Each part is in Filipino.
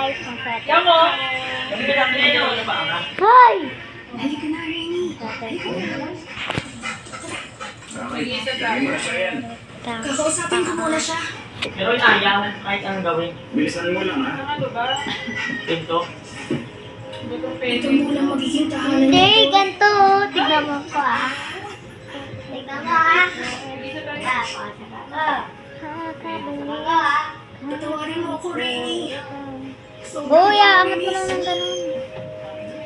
guys. Yan mo! Hoy! Halika na, Rainy. Kakausapin ko muna siya. Pero ayaw, kahit anong gawin. Bilisan mo lang, ha? Ano ba? Pinto? Ito muna magiging tahanan Hindi, nito. ganito. Tignan mo ko ah. Tignan mo ah. Patawarin mo ako, Rainy. Buya, amat mo lang ng ganun.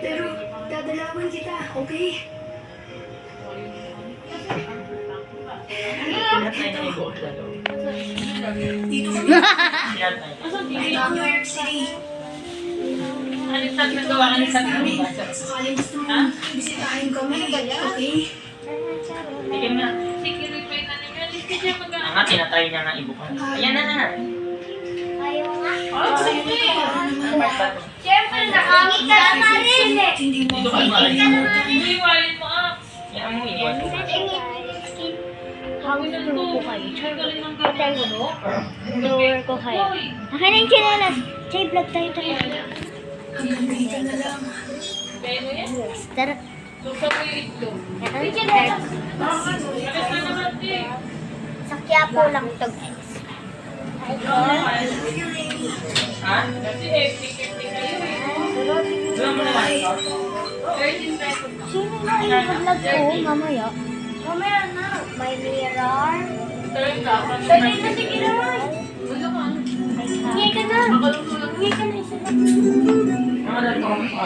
Pero, dadalawan kita, okay? Pinatay na yung buhok lalo. Dito kami. Pinatay. New York City. Alisat na gawa, alisat na ba? Sakaling gusto mo bisitahin kami, okay? Sige nga. Ang nga, tinatry niya nga ibukan. Ayan na na. Ayaw nga. Siyempre, Nakangit ka naman rin eh. Hindi mo dito ka iwalin mo. Iwalin mo ah. Yan mo, iwalin mo. Hawin ng ko kayo. Hotel mo. Lower ko kayo. Akin na yung chinelas. Chay, vlog tayo talaga. hanggang dito na lang. Tara. Sa Quiapo lang ito guys. Ha? Doon mo naman ito. Sino na i-vlog ko mamaya? Mamaya na. May mirror. Hingi ka na. Hingi ka na isa lang. Mga dali ko kami sa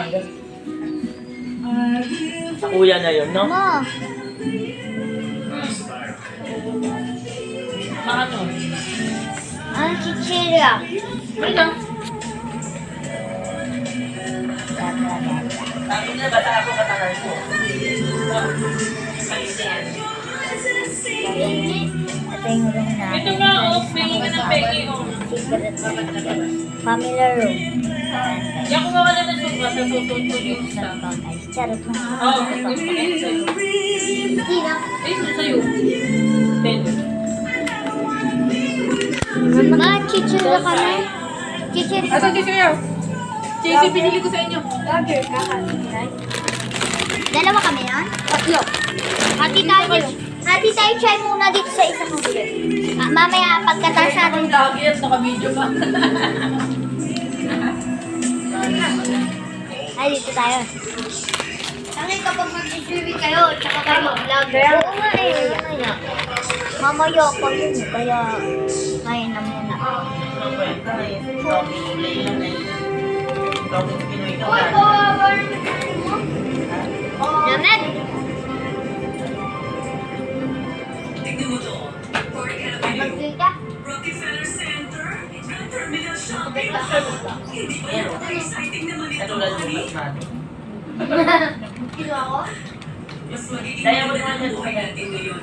Sa kuya na yun, no? Ma. Mga to. Ang chichirya. Wait lang. Sabi na, bata ako katangan ko. Ito yung room namin. Ito nga, oh, pingin ka ng peki, oh. Secret family room. Yan ko mawala na sopa sa susod ko yung isa. Guys, charot mo. Oo, ito sa'yo. Hindi na. Eh, ito sa'yo. Pwede. Ma, chichirya kami. Chichirya. Ito, chichirya. Chase, pinili ko sa inyo. Dalawa kami yan? Tatlo. Hati tayo try muna dito sa isang huli. Mamaya pagkatapos natin. Lagi yan, naka-video pa. Ay, dito tayo. Tangin kapag mag-streaming kayo, tsaka kayo mag-vlog. Oo nga eh, mamaya. Mamaya pa yun, kaya ngayon na muna. Ang kwenta na yun. Ikaw, pinulay lang na yun. Ikaw, pinuy ka ba? Lamed! Magkita? Rockefeller Center, terminal shopping. Ayan, katulad mo mas natin. Sino ako? Mas magiging Kaya mo naman yan sa natin ngayon.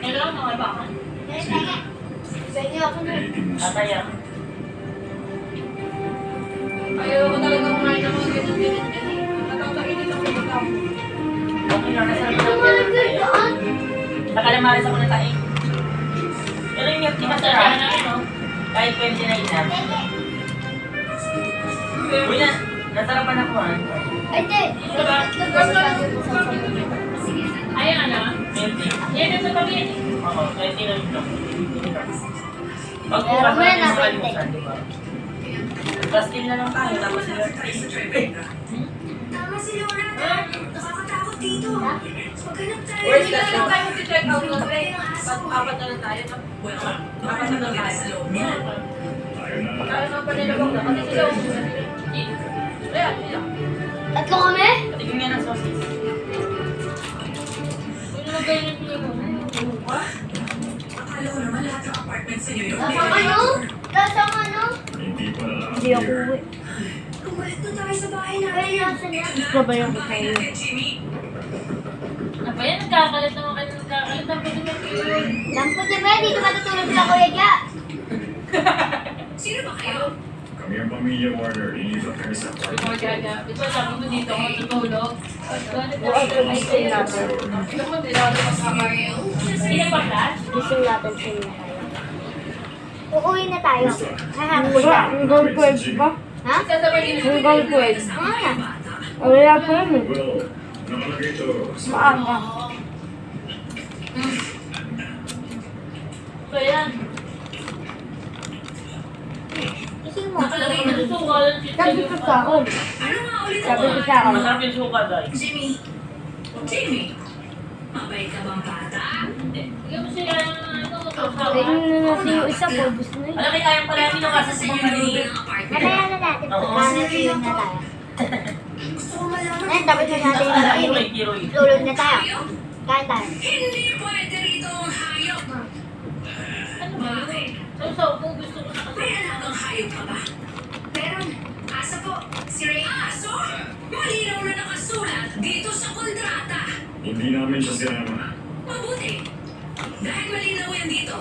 Ito lang mga baka. Sa inyo ako na. Tataya. Ayaw ko talaga kumain ng mga ganyan. Natatainit ako ng tao. Okay lang, nasa rin ako ng tayo. Nakalamaris ako ng tayo. Pero yung milk tea masarap. Kahit 29 na. Uy na, nasarapan ako ah. Ay, te! Ito ba? Ayan na. Milk tea. Yan ang sa tabi. Oo, 20 na ito. Pagbukas Meron natin na, sa kalimutan, di ba? Baskin na lang tayo, tapos sila. Tama si Laura. Nakakatakot dito. Maghanap tayo. Where's Hindi that na lang now? tayo mag-check out doon. Apat na lang tayo. Apat na lang tayo. Kaya nga pa nila bang kasi sila umuuna sila. Ayan, ayan. Tatlo kami? Patigin nga ng sausage. Kung ano ba yung pinili mo? Akala ko naman lahat ng apartment sa New York. Nasaan ano? Nasaan ano? Hindi ako uwi. Bumalik na tayo sa bahay natin. Ay, nasan yan? Ano ba yung Jimmy? Ano ba yan? nagkakalat naman kayo nagkakalat. Ang pwede mag-iwan. Lampo di ba? Dito matutulog sila Kuya Ja. Sino ba kayo? Kami ang pamilya Warner, iniibat kami sa Ito apartment. Jaja. Ito sabi mo dito ako tutulog. Ito mo din ako magkamay. Sino ba lahat? Gising natin sila na tayo. Uuwi na tayo. Hahapon na. Hanggang 12 pa? Ha? Sasabay din Hanggang 12. Ah, Wala pa yun eh. Well, nakalagay ito. Maaga. So yan. gising mo. Nakalagay na sa sukal. Sabi ko sa akin. Ano nga ulit Sabi ko ako? sa akin. Masarap yung suka, guys. Jimmy. Jimmy. Mabait ka bang bata? Hindi mo siya Ayun na natin yung isa po. Gusto na yun. Alam kayo, kayang pala yung nasa Sa sa inyo mga loob maliit. ng apartment. Mamaya na natin. Oo. Pagkakasiling na tayo. Gusto ko malaman. Ayun, tapos na natin yung Alam mo, kainin. may kiroy. Tulog na tayo. Hayop? Kain tayo. Hindi pwede rito ang hayop. Ano ba Bakit? yun? So, kung gusto ko na kasi. May alagang hayop ka ba? Meron. Asa po. Si Ray Aso? Malinaw na nakasulat dito sa kontrata. Hindi namin siya sinama. Mabuti. Dahil malinaw yan dito.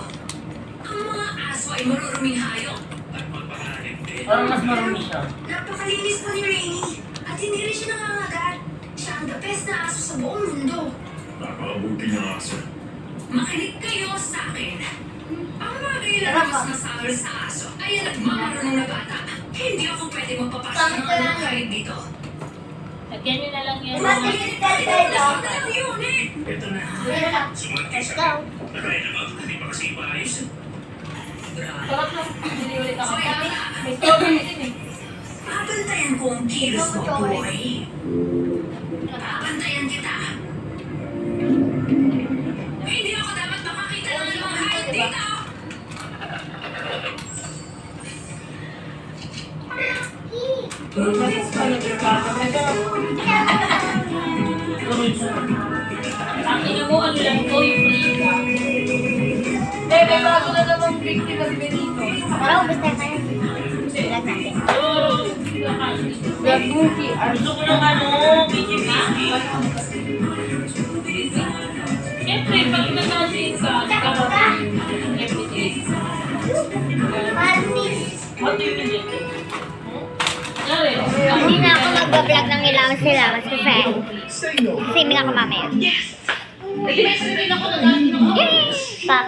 Ang mga aso ay maruruming hayop. Parang mas marumi siya. Napakalinis po ni Rainy. At hindi rin siya nangangagat. Siya ang the best na aso sa buong mundo. Napakabuti ng aso. Makinig kayo sa akin. Ang mga kailangan na sabi sa aso ay ang nagmamarunong na bata. Hindi ako pwede magpapasok ng anong kahit dito. Lagyan nyo na lang yan. Matilit ka Ito tayo. na lang yun eh. Ito na. Let's go. Nakaya na ba? Hindi pa kasi maayos. Sarap lang. Hindi ulit ako. Kaya nga, May strawberry din eh. papantayan ko ang kilos mo, boy. Papantayan kita. Hindi ako dapat makakita ng anumang hayop dito. Ang ina mo, ano lang to, yung free ka. Eh, may bago na namang victim ng Benito. Tara, ubus tayo tayo. Sulat natin. Black movie. Gusto ko ng ano, bichi-bichi. Siyempre, pag nag-nasin ka, nagkakaroon ng everything. Martis. What do you mean? Sorry. Hindi na ako mag-vlog ng ilang sila kasi swimming ako mamaya. May sabihin ako nag-nasin ako. Yay! Pak.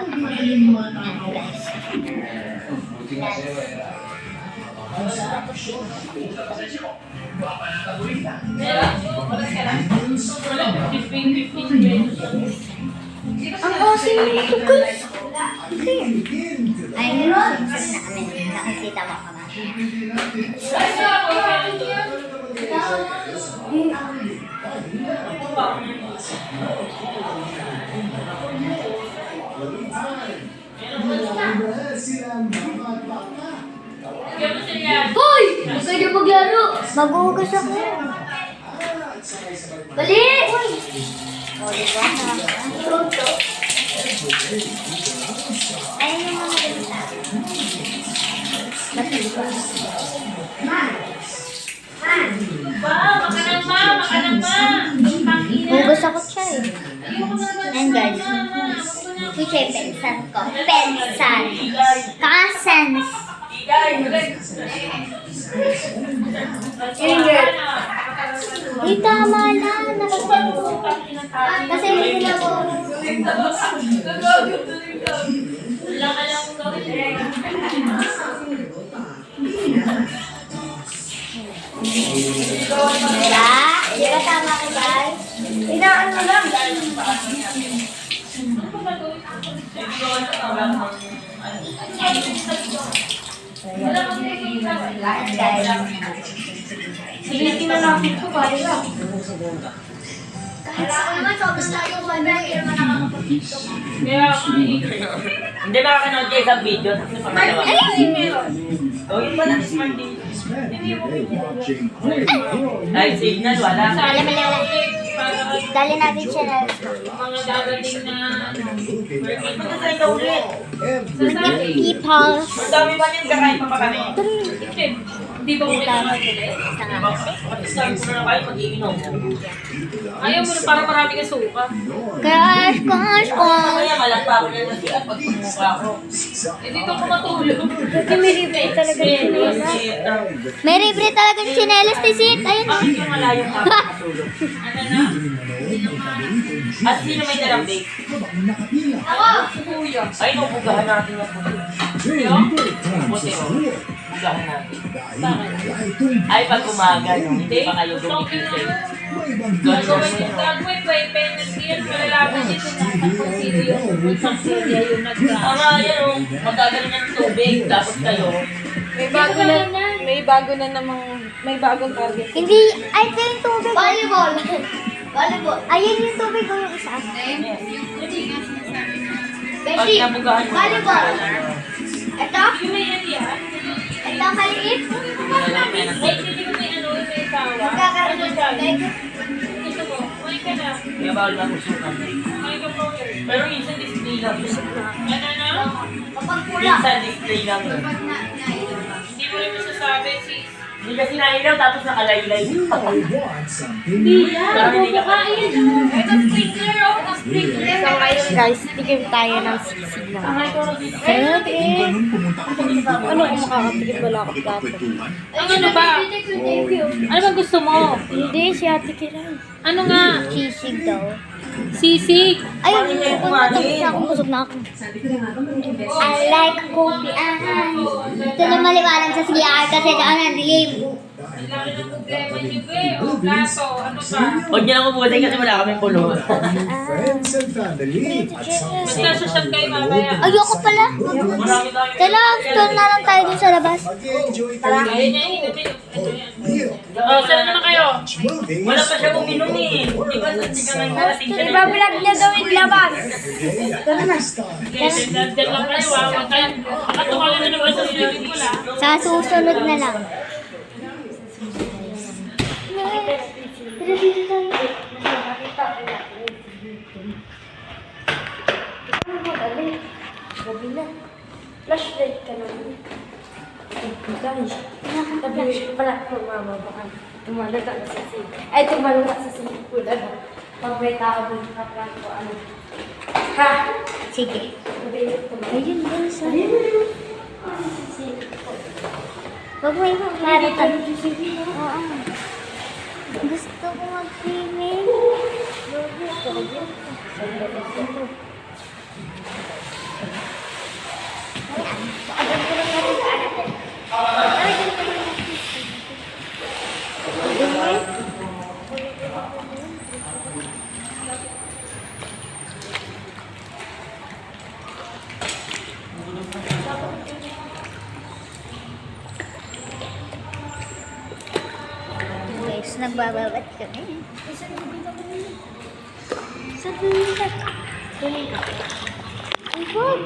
Wala, 15 pesos. Ang awesome nito, guys. Ay, nag-swim na kami. Nakikita mo ka ba? Hoy! Huwag kayo maglaro! Maghuhugas ako. Dali! O, diba? Tuto. Ayun yung mga ganita. Ba, makanan ma! Makanan ma! Hugas ako siya eh. And guys, which ay pensan ko. Pensan. Cousins. Di tama na. Kasi hindi na ako. Wala ka lang gawin. Diba? Diba tama ko guys? Inaan mo lang. Guys. Silipin na natin ito. Kaya. Kaya ako naman sobrang tayo ba na naman nakakapag-tiktok. Kaya ako Hindi makakanood kayo sa video, tapos pangalawa. Oh, yun pala, smart din. Live signal, wala. Wala, wala, wala. Dali natin siya na. mga dadating na Punta tayo ka ulit. People. Ang dami pa niyan, kakain pa pa kami. Chicken. Di ba okay naman ulit? Start ko na kayo mag-iinom. Ayaw mo na para marami ka suka. Crush, crush, crush. Kaya malagpa ko na yung siya pag pumukha ko. Eh, dito ko matulog. Kasi may libre talaga yung chinelas. May libre talaga yung chinelas ni Sid. Ayun. Bakit yung malayong makakatulog? Ano na? At sino may dalang bake? Ako! Si Kuya. Ay, nubugahan natin yung puti. Kuya? Puti o. Bugahan natin. Bakit? Ay, pag umaga, no? Hindi pa kayo gumigising. Gagawin ba yung penalty yan? Malalaman dito na kung sino yung unsang serya yung Tama, yan o. Magkagaling ng tubig, tapos kayo. May bago na namang, may bagong target. Hindi, ay ito yung tubig. Volleyball. Volleyball. Ayun yung tubig ko yung isa. Pag Beshi, nabugahan mo. volleyball. Ito? Yung may ano yan? Ito maliit. Ay, hindi ko may ano, may sawa. Magkakaroon ng tubig. Gusto mo, kumain ka na. Kaya bawal na usukan. Kumain ka po. Pero minsan display lang. Ano na? Kapag pula. Minsan display lang. Hindi mo rin masasabi, sis. Hindi kasi nailaw, tapos nakalaylay. Hindi yan. Pero hindi ka Kumakain. Ito sprinkler, oh. Ito sprinkler. So ngayon guys, tikim tayo ng sisig na. Ay, ko rin. Ano kung makakatikim wala ka plato? Ang ano ba? Ano ba gusto mo? Hindi, si Ate Kiran. Ano nga? Sisig daw. Sisig. Ay, kung matapos na akong busog na ako. I like coffee ice. Ito na maliwanag sa CR kasi daan ang dilim. Ang laki ng problema niyo, be. O, plato. Ano pa? Huwag niyo na kumutin kasi wala kaming pulungan. Basta sushot kayo mamaya. Ayoko pala. Marami tayo. Kailangan store na lang tayo dun sa labas. Ayun niya, inumin. Ito yan. Oh, saan naman kayo? Wala pa siya uminom eh. Di ba sa tika ngayon narating siya? Ibablog niya gawin labas. Okay, dyan lang kayo, ha? Huwag kayo. Nakatukalan na naman sa swimming pool, ha? Sa susunod na lang. Pero dito tayo. Gabi na. Flashlight ka naman. Guys, nakaka-flash pala kung mama baka tumalata ka sa sink. Ay, tumalata sa sink pool. Ano? Pag may tao doon sa plan ko, ano? Ha? Sige. Ayun ba sa... Huwag mo yung maritan. Oo. Gusto ko mag-swimming. Gusto ko. Guys, nagbababat kami. Sa dulo. Ay, wag.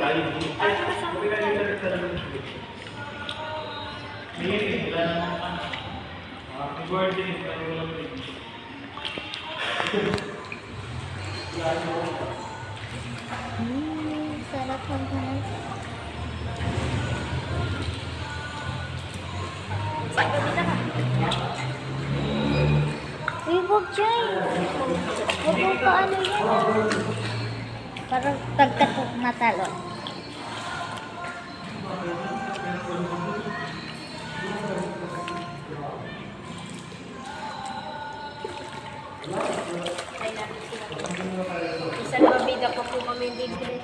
Sarap ng kanan. Uy, wag dyan. Wag mo paano yan. Parang tagkatok na talon. Isang mabida pa po kami libre.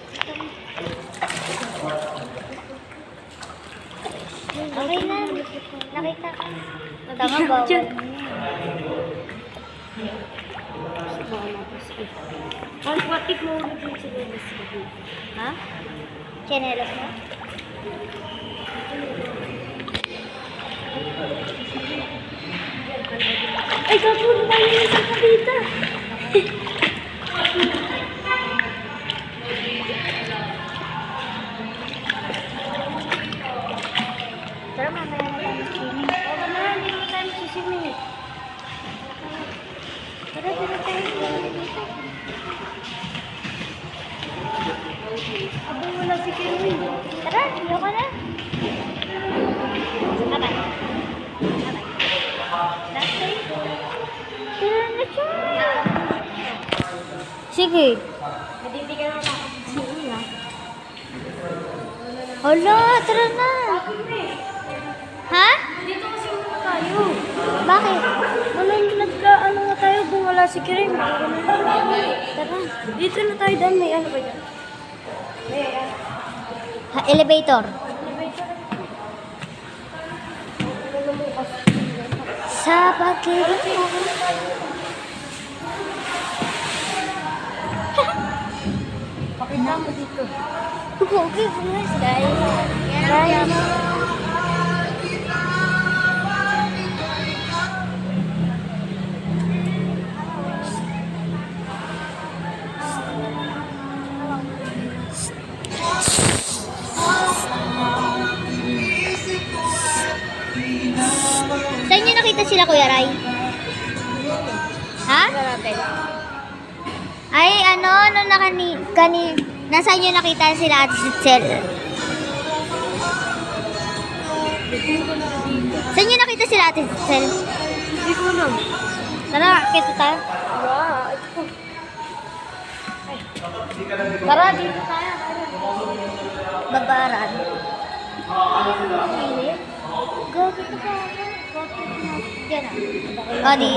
Okay na. Nakita ka. Tama ba? Ang patik mo ulit yung chinelas ko. Ha? Chinelas mo? Ay, kapuro tayo yung isang kabita. Tara, mamaya na tayo swimming. Oo na, hindi na tayo swimming. Tara, tara tayo dito. Abang wala si Kirwin. Tara, iyo ka na. Saka ba? Sige. Nadidigan naman ako. Sige na. Hala, tara na. Ha? Dito kasi muna tayo. Bakit? Wala yung nagka-ano nga tayo kung wala si Kirin. Tara. Dito na tayo Dan. May ano ba dyan? May Ha, elevator. Sa pagkilit mo. Pakita mo dito. Okay, guys. Guys. Saan niyo nakita sila, Kuya Ray? Ha? Ay, ano nasaan niyo nakita sila at Sitzel? Saan niyo nakita sila at Sitzel? Hindi ko alam. Tara, kito tayo. Wow, ito. Tara, dito tayo. Babaran. Go, dito tayo. Diyan ah. O, di.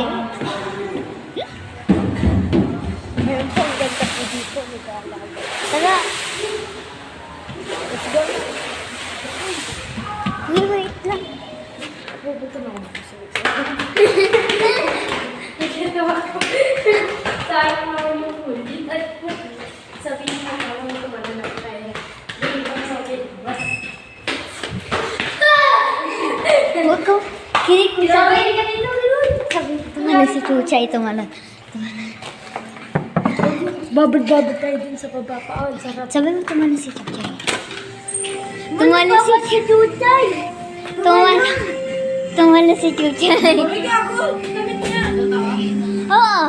Meron pa ang ganda po dito. Tara. Let's go. Wait lang. Pupunta na ako. Nagkatawa ko. Sayang naman yung ulit. At sabihin mo naman ito mananap tayo. Hindi ko sabihin. Huwag ko. Kinig ko. Sabi ka dito. Sabi ko. Tumala si Chucha. Itong ano. Babad-babad tayo dun sa baba pa. Oh, sarap. Sabi mo tumala si Chucha. Tumala si Chucha. Tumala si Chucha. Oo.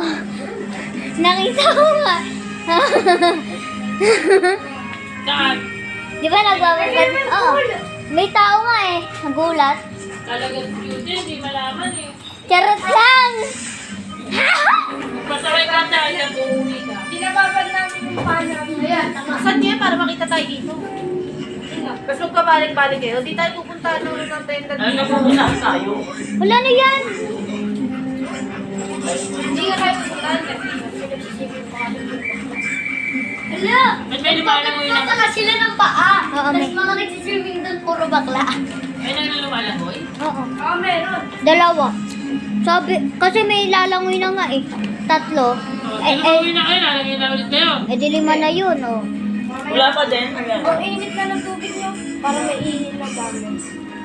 Nakita ko nga. Saan? Di ba nagbabagad? Oo. May tao nga eh. Nagulat. Talagang beauty, hindi malaman eh. Charot lang! Basta may kanta, ay nag-uwi ka. Pinababad namin yung pana. Ayan, Saan niya para makita tayo dito? Tapos magpabalik-balik kayo. Di tayo pupunta doon ng tenda Ano dito. nag-uusap tayo? Wala na yan! Hindi nga tayo pupuntahan kasi nagsisipin pa kami. Hala! Ba't may lumalang mo yun ang... Saka sila ng paa. Oo, may. Mga nagsiswimming doon, puro bakla. May nang lumalangoy? Oo. Oo, meron. Dalawa. Sabi, kasi may lalangoy na nga eh. Tatlo. Lumalangoy na kayo, lalagay na ulit kayo. Eh di lima na yun, oh. Wala pa din. Ayan. ang init na ng tubig nyo. Para may init na gamit.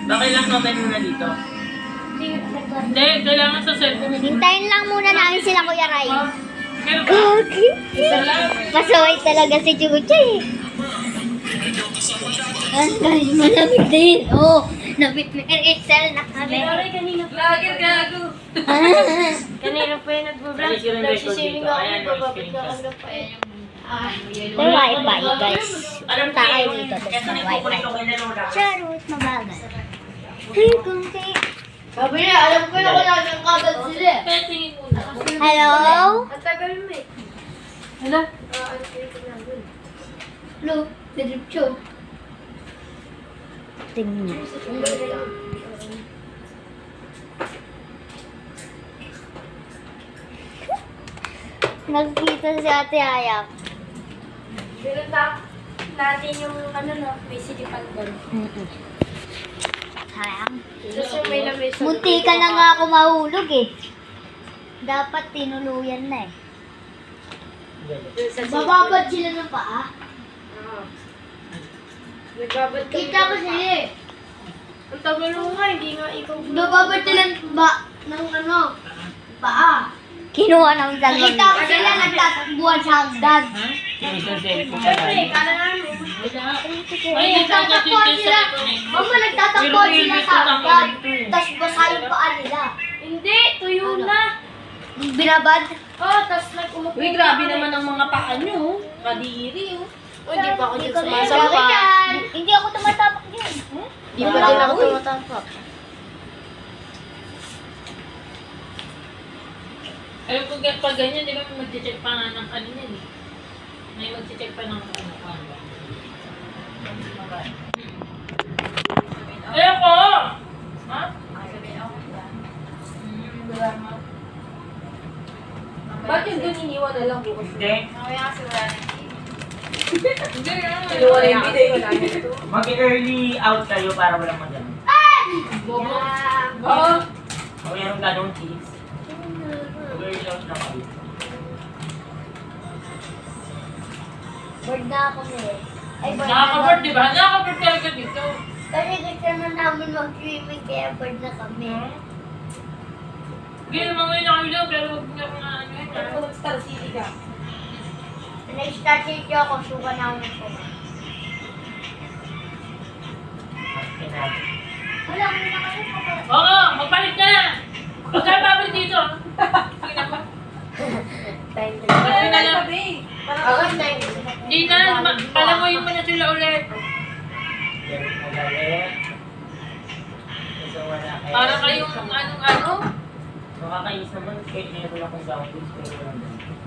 Bakit lang comment muna dito? Hindi, kailangan sa cellphone. Hintayin lang muna namin sila, Kuya Ray. Meron ba? Gogi. Isa lang. Pasaway talaga si Chucha eh. Ay, malamig din. Oh, nabit-bit Excel na kami. Aray, kanina pa. Lagyan gago. Kanina pa yung nag-vlog. Nagsiswimming ako. Nagbababad ka ako ng paen. May wifi, guys. Alam ko Takay yun. dito, tapos Kesa may nagkukulit wifi. ko kay Lola. Charot, mabagal. Hey, kunti. Sabi niya, alam ko yung wala niyang kagad sila. Kaya tingin muna. Hello? Ang tagal mo eh. Hello? Ang tagal na dun. Hello? Drip show. Tingnan niya. Nagkita si Ate Ayak. Pinunta natin yung ano no, may silipan doon. Sayang. Kasi may lamesa. Munti ka na nga ako mahulog eh. Dapat tinuluyan na eh. Bababad sila ng paa. Nagbabad kami. Kita ko sila eh. Ang tagal mo nga, hindi nga ikaw. Bababad sila ng ano, paa. Kinuha ng dalawa. Nakita ko sila nagtatakbuhan sa hagdan. Yung isang cellphone pa Siyempre, tayo. kala namin. Ay, Nagtatakbuhan sila. Mama, nagtatakbuhan sila sa hagdan. Tapos basa yung paa nila. Hindi, tuyo na. Binabad. Oh, tapos nag-umupo. Uy, grabe naman ang mga paa niyo. Kadiri, oh. Oh, hindi pa ako dyan Sorry sumasamba. yan. Hindi ako tumatapak dyan. Hindi pa din ako tumatapak. Pero pag ganyan, di ba may mag-check pa nga ng ano yun eh. May mag-check pa ng ano. Ayoko! Ha? Ba't yung dun iniwan na lang bukas? Hindi. Mamaya kasi wala na. Kinuha na yung video. Wala na ito. Mag-early out kayo para walang magano. Bobo. Oo. O meron ganong cheese. Mag-early out na kayo. Bored na ako eh. Ay, bored na Nakaka-board, di ba? Nakaka-board talaga dito. Kasi gusto na namin mag-swimming kaya bored na kami. Hindi naman ngayon na kayo lang, pero huwag niyo akong ano yun. Ano ko nag-Star City ka? Nag-start dito ako, suka na ako nito. Okay na. Wala ko na kayo pa. Oo, magpalit na! Huwag kayo babalik dito. Sige na ba? Time to Sabi na lang. Ako time. Hindi na, palamuin mo na sila ulit. Yan, magalit. Gusto mo na kayo. Para kayong anong-ano. Makakainis naman. Kahit meron akong downloads pero walang downloads.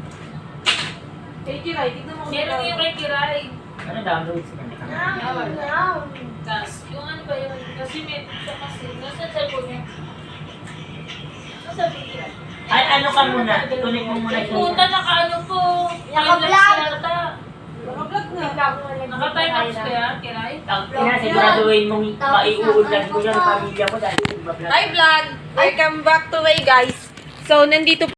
Kay Kiray, tignan mo. Meron yung kay Kiray. Ano downloads mo? Tapos, yung ano ba yun? Kasi may siya kasi, nasa cellphone niya. Nasa Kiray. Ay, ano ka muna? Ituloy mo muna yung... Puta, naka-ano po. Naka-vlog. Yata. Naka-vlog na. Naka-time-lapse kaya, Kiray? Ina, siguraduhin mong maiuulan ko yung pamilya ko dahil mablog. Hi vlog! Welcome back to my guys. So, nandito